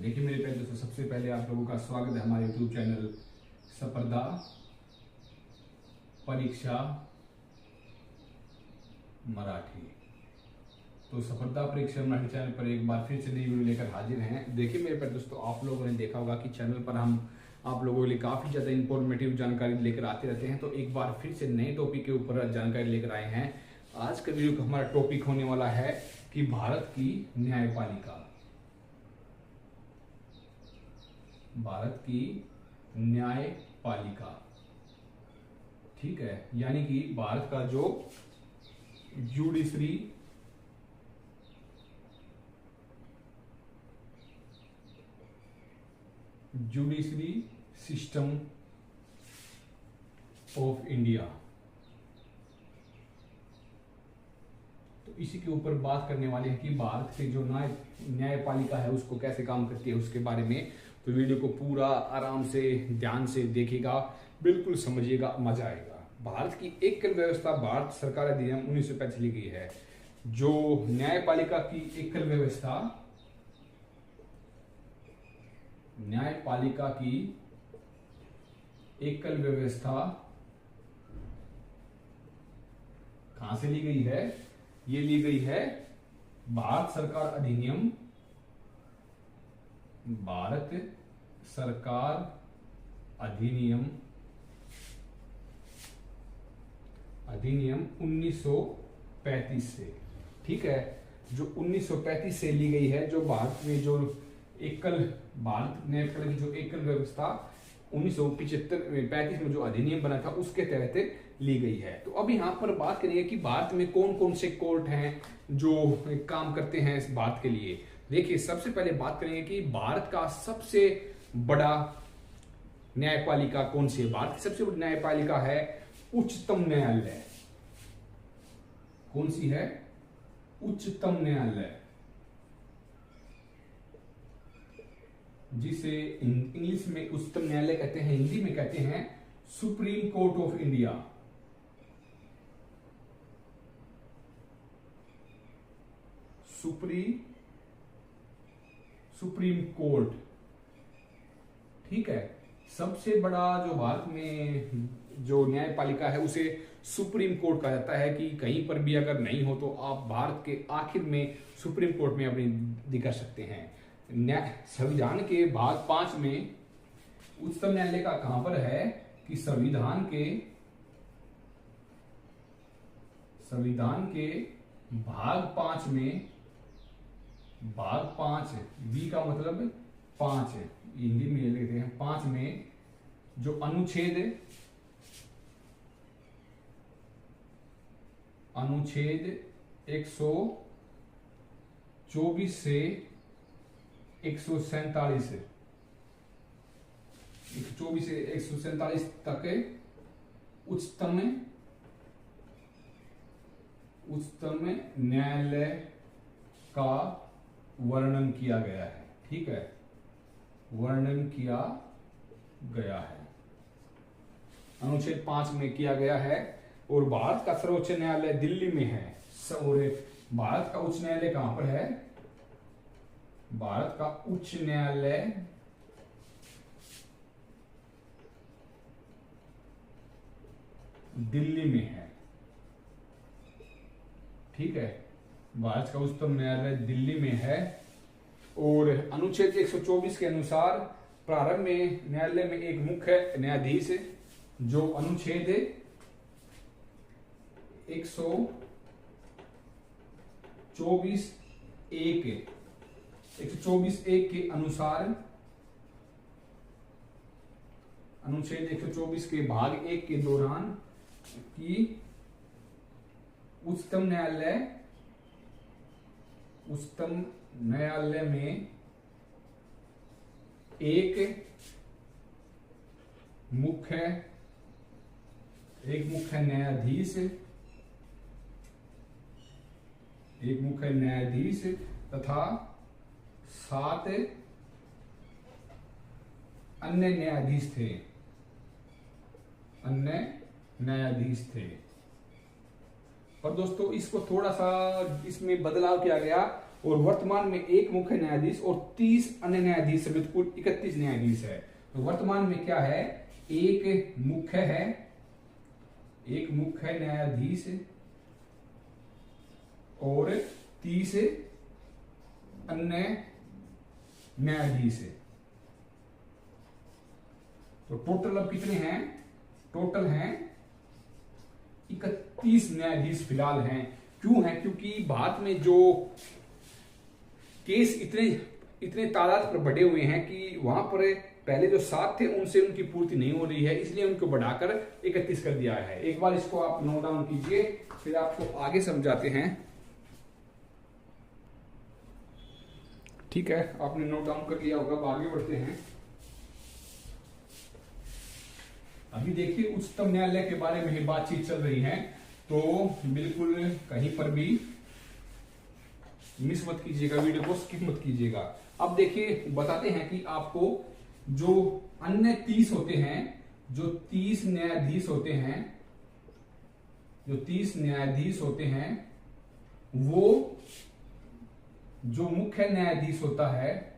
देखिए मेरे प्यारे दोस्तों, सबसे पहले आप लोगों का स्वागत है हमारे YouTube चैनल स्पर्धा परीक्षा मराठी। तो स्पर्धा परीक्षा मराठी चैनल पर एक बार फिर से नई वीडियो लेकर हाजिर हैं। देखिए मेरे प्यारे दोस्तों, आप लोगों ने देखा होगा कि चैनल पर हम आप लोगों के लिए काफ़ी ज़्यादा इंफॉर्मेटिव जानकारी लेकर आते रहते हैं। तो एक बार फिर से नए टॉपिक के ऊपर जानकारी लेकर आए हैं। आज का वीडियो का हमारा टॉपिक होने वाला है कि भारत की न्यायपालिका, भारत की न्यायपालिका, ठीक है, यानी कि भारत का जो जुडिशरी सिस्टम ऑफ इंडिया। तो इसी के ऊपर बात करने वाले हैं कि भारत की जो न्यायपालिका है उसको कैसे काम करती है उसके बारे में। तो वीडियो को पूरा आराम से ध्यान से देखिएगा, बिल्कुल समझिएगा, मजा आएगा। भारत की एकल व्यवस्था भारत सरकार अधिनियम 1935 ली गई है। जो न्यायपालिका की एकल व्यवस्था, न्यायपालिका की एकल व्यवस्था कहां से ली गई है? ये ली गई है भारत सरकार अधिनियम, भारत सरकार अधिनियम 1935 से, ठीक है। जो 1935 से ली गई है, जो भारत में जो एकल भारत न्यायपालिका की जो एकल व्यवस्था 1935 में जो अधिनियम बना था उसके तहत ली गई है। तो अब यहाँ पर बात करेंगे कि भारत में कौन कौन से कोर्ट हैं जो काम करते हैं इस भारत के लिए। देखिए, सबसे पहले बात करेंगे कि भारत का सबसे बड़ा न्यायपालिका कौन सी है। भारत की सबसे बड़ी न्यायपालिका है उच्चतम न्यायालय। कौन सी है? उच्चतम न्यायालय, जिसे इंग्लिश में उच्चतम न्यायालय कहते हैं, हिंदी में कहते हैं supreme court of India. Supreme court, ठीक है। सबसे बड़ा जो भारत में जो न्यायपालिका है उसे सुप्रीम कोर्ट कहा जाता है। कि कहीं पर भी अगर नहीं हो तो आप भारत के आखिर में सुप्रीम कोर्ट में अपनी दिखा सकते हैं। संविधान के भाग 5 में उच्चतम न्यायालय का कहां पर है कि संविधान के भाग 5 में, भाग 5 बी का मतलब 5 है, हिंदी में लिखते हैं 5 में जो अनुच्छेद 124 से 147 तक उच्चतम न्यायालय का वर्णन किया गया है, ठीक है, वर्णन किया गया है, अनुच्छेद 5 में किया गया है। और भारत का सर्वोच्च न्यायालय दिल्ली में है। और भारत का उच्च न्यायालय कहां पर है? भारत का उच्च न्यायालय दिल्ली में है, ठीक है। भारत का उच्चतम न्यायालय दिल्ली में है। और अनुच्छेद 124 के अनुसार प्रारंभ में न्यायालय में एक मुख्य न्यायाधीश है। जो अनुच्छेद 124(1) के अनुसार, अनुच्छेद 124 के भाग 1 के दौरान कि उच्चतम न्यायालय में एक मुख्य न्यायाधीश तथा 7 अन्य न्यायाधीश थे। और दोस्तों इसको थोड़ा सा इसमें बदलाव किया गया। और वर्तमान में एक मुख्य न्यायाधीश और 30 अन्य न्यायाधीश समेत कुल 31 न्यायाधीश है। तो वर्तमान में क्या है, एक मुख्य है, एक मुख्य न्यायाधीश और 30 अन्य न्यायाधीश है। तो टोटल अब कितने हैं, टोटल हैं 31 न्यायाधीश फिलहाल हैं। क्यों है, क्योंकि भारत में जो केस इतने तादाद पर बढ़े हुए हैं कि वहां पर पहले जो 7 थे उनसे उनकी पूर्ति नहीं हो रही है, इसलिए उनको बढ़ाकर 31 कर दिया है। एक बार इसको आप नोट डाउन कीजिए, फिर आपको आगे समझाते हैं। ठीक है, आपने नोट डाउन कर लिया होगा, अब आगे बढ़ते हैं। अभी देखिए उच्चतम न्यायालय के बारे में बातचीत चल रही है, तो बिल्कुल कहीं पर भी मिस मत कीजिएगा, वीडियो को स्किप मत कीजिएगा। अब देखिए बताते हैं कि आपको जो अन्य 30 होते हैं, जो 30 न्यायाधीश होते हैं, जो 30 न्यायाधीश होते हैं, वो जो मुख्य न्यायाधीश होता है,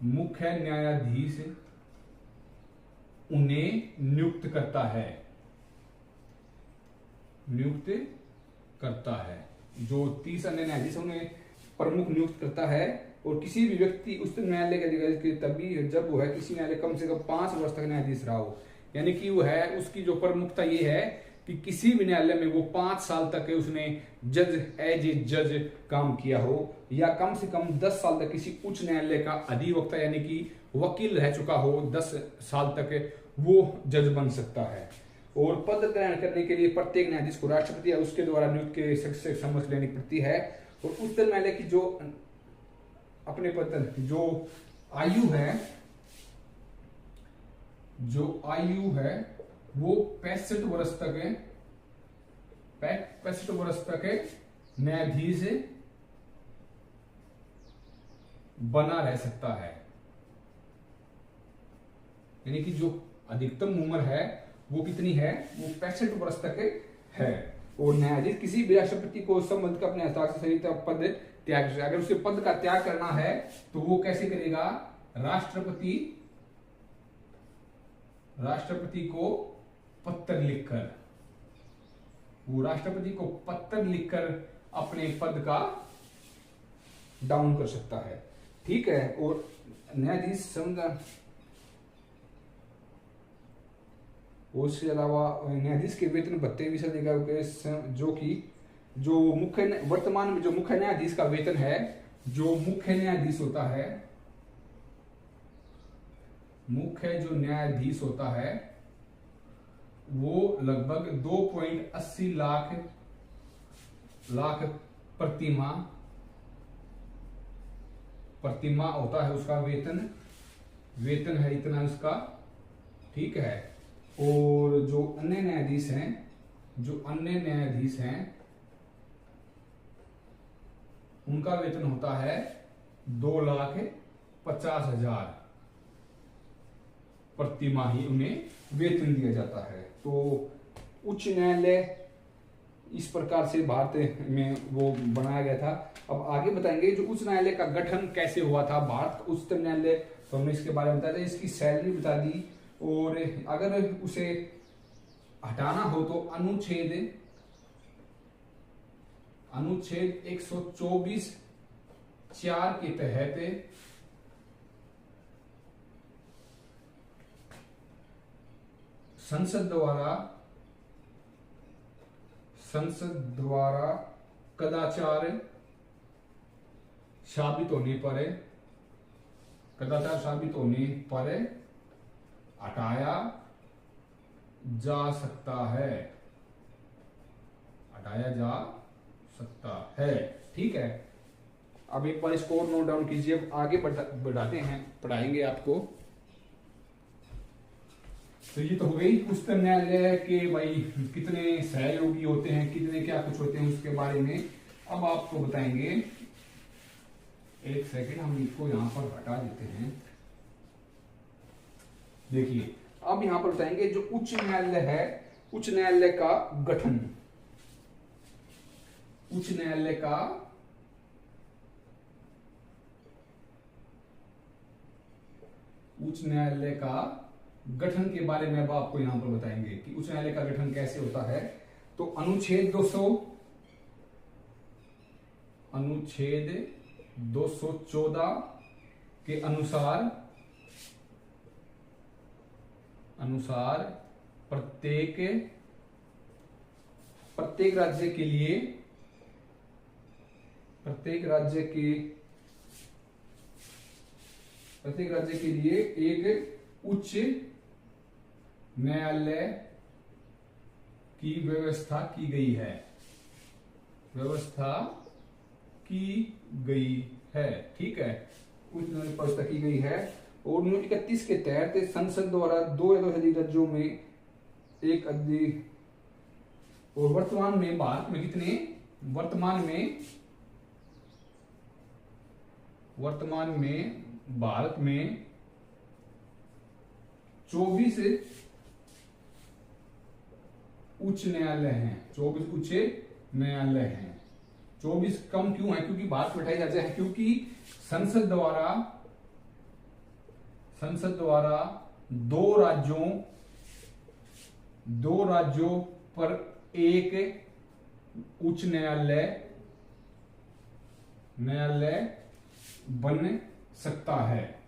मुख्य न्यायाधीश उन्हें नियुक्त करता है, नियुक्त करता है। जो 30 अन्य न्यायाधीश उन्हें प्रमुख नियुक्त करता है। और किसी भी व्यक्ति उच्चतम न्यायालय के अधिकारी के तभी जब वो है किसी न्यायालय कम से कम 5 वर्ष तक न्यायाधीश रहा हो, यानी कि वो है उसकी जो प्रमुखता ये है कि किसी भी न्यायालय में वो 5 साल तक उसने जज एज ए जज काम किया हो, या कम से कम 10 साल तक किसी उच्च न्यायालय का अधिवक्ता यानी कि वकील रह चुका हो, 10 साल तक वो जज बन सकता है। और पद ग्रहण करने के लिए प्रत्येक न्यायाधीश को राष्ट्रपति या उसके द्वारा नियुक्त के से सम्मति लेनी पड़ती है। और उच्चतम न्यायालय की जो अपने पद जो आयु है, जो आयु है वो 65 वर्ष तक है, 65 वर्ष तक न्यायाधीश बना रह सकता है। यानी कि जो अधिकतम उम्र है वो कितनी है, वो 65 वर्ष तक है। और न्यायाधीश किसी भी राष्ट्रपति को संबंध का अपने हस्ताक्षर सहित पद त्याग, अगर उसे पद का त्याग करना है तो वो कैसे करेगा, राष्ट्रपति को पत्र लिखकर, वो राष्ट्रपति को पत्र लिखकर अपने पद का डाउन कर सकता है। ठीक है। और न्यायाधीश उसके अलावा न्यायाधीश के वेतन भत्ते भी देगा, जो कि जो मुख्य वर्तमान में जो मुख्य न्यायाधीश का वेतन है, जो मुख्य न्यायाधीश होता है, मुख्य जो न्यायाधीश होता है वो लगभग 2.80 लाख प्रतिमाह होता है उसका वेतन है इतना उसका। ठीक है। और जो अन्य न्यायाधीश हैं उनका वेतन होता है 2,50,000 प्रतिमाही उन्हें वेतन दिया जाता है। तो उच्च न्यायालय इस प्रकार से भारत में वो बनाया गया था। अब आगे बताएंगे जो उच्च न्यायालय का गठन कैसे हुआ था। भारत उच्चतम न्यायालय, तो हमने इसके बारे में बताया था, इसकी सैलरी बता दी। और अगर उसे हटाना हो तो अनुच्छेद 124(4) के तहत संसद द्वारा कदाचार साबित होने पर हटाया जा सकता है। ठीक है। अब एक बार इसको नोट डाउन कीजिए। अब आगे बढ़ाते हैं, पढ़ाएंगे आपको। तो ये तो हो गई उच्चतम न्यायालय के भाई कितने सहयोगी होते हैं, कितने क्या कुछ होते हैं उसके बारे में। अब आपको बताएंगे, एक सेकंड हम इसको यहां पर हटा देते हैं। देखिए अब यहां पर बताएंगे जो उच्च न्यायालय है, उच्च न्यायालय का गठन, उच्च न्यायालय का उच्च न्यायालय का गठन के बारे में अब आपको यहां पर बताएंगे कि उच्च न्यायालय का गठन कैसे होता है। तो अनुच्छेद 214 के अनुसार प्रत्येक राज्य के लिए एक उच्च न्यायालय की व्यवस्था की गई है। ठीक है, उच्च न्यायालय की व्यवस्था की गई है। और 1931 के तहत संसद द्वारा 2 या 2 से अधिक राज्यों में एक और वर्तमान में भारत में कितने, वर्तमान में भारत में 24 उच्च न्यायालय हैं। 24 उच्च न्यायालय हैं। 24 कम क्यों है? क्योंकि भारत में 28 राज्य है, क्योंकि संसद द्वारा दो राज्यों पर एक उच्च न्यायालय बन सकता है,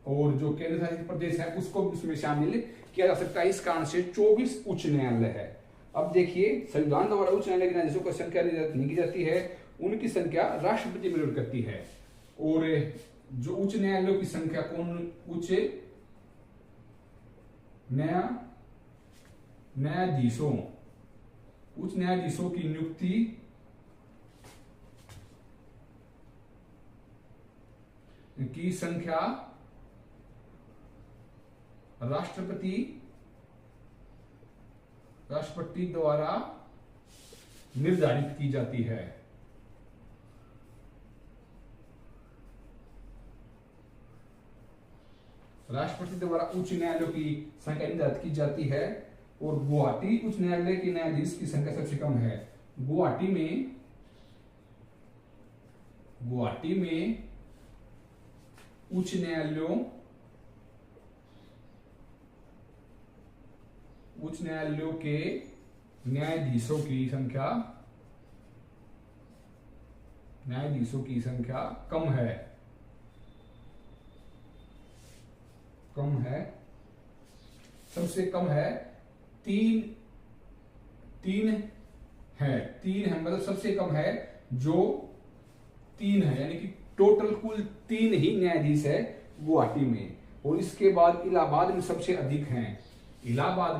और जो केंद्र शासित प्रदेश है उसको भी उसमें शामिल किया जा सकता है। इस कारण से 24 उच्च न्यायालय है। अब देखिए, संविधान द्वारा उच्च न्यायालय के न्यायाधीशों की संख्या नहीं की जाती है, उनकी संख्या राष्ट्रपति निर्भर करती है। और जो उच्च न्यायालयों की संख्या उच्च न्यायाधीशों की नियुक्ति की संख्या राष्ट्रपति द्वारा निर्धारित की जाती है। राष्ट्रपति द्वारा उच्च न्यायालयों की संख्या निर्धारित की जाती है। और गुवाहाटी उच्च न्यायालय के न्यायाधीश की संख्या सबसे कम है। गुवाहाटी में उच्च न्यायालयों के न्यायाधीशों की संख्या कम है। सबसे कम है 3 है, मतलब सबसे कम है जो 3 है, यानी कि टोटल कुल 3 ही न्यायाधीश है गुवाहाटी में। और इसके बाद इलाहाबाद में सबसे अधिक हैं। इलाहाबाद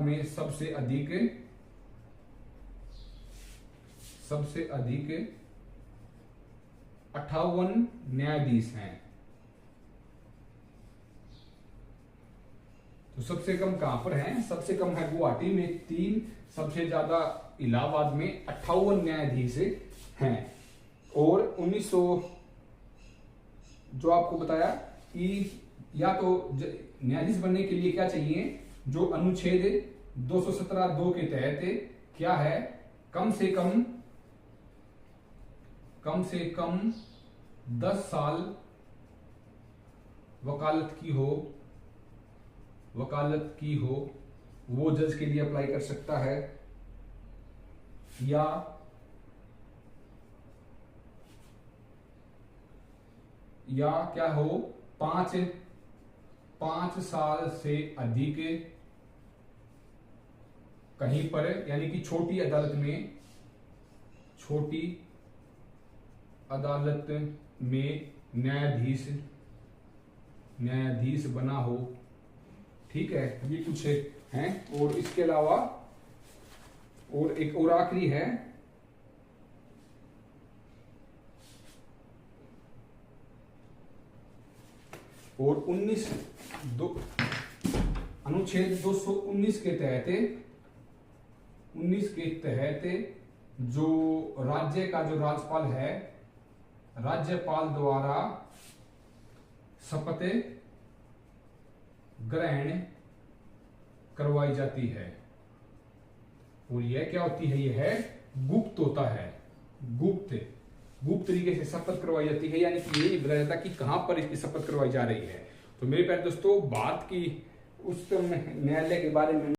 में सबसे अधिक 58 न्यायाधीश हैं। तो सबसे कम कहां पर है? सबसे कम है गुवाहाटी में 3, सबसे ज्यादा इलाहाबाद में 58 न्यायाधीश हैं। और 1900 जो आपको बताया कि या तो न्यायाधीश बनने के लिए क्या चाहिए, जो अनुच्छेद 217(2) के तहत क्या है, कम से कम 10 साल वकालत की हो, वो जज के लिए अप्लाई कर सकता है। या क्या हो, 5 साल से अधिक कहीं पर, यानी कि छोटी अदालत में न्यायाधीश बना हो। ठीक है, ये कुछ हैं। और इसके अलावा और एक और आखिरी है, और अनुच्छेद 219 के तहत जो राज्य का जो राज्यपाल है, राज्यपाल द्वारा शपथ ग्रहण करवाई जाती है। और यह क्या होती है? यह है गुप्त होता है। गुप्त तरीके से शपथ करवाई जाती है, यानी कि ये नहीं बताया जाता कि कहाँ पर इसकी शपथ करवाई जा रही है। तो मेरे प्यारे दोस्तों, भारत की उच्चतम न्यायालय के बारे में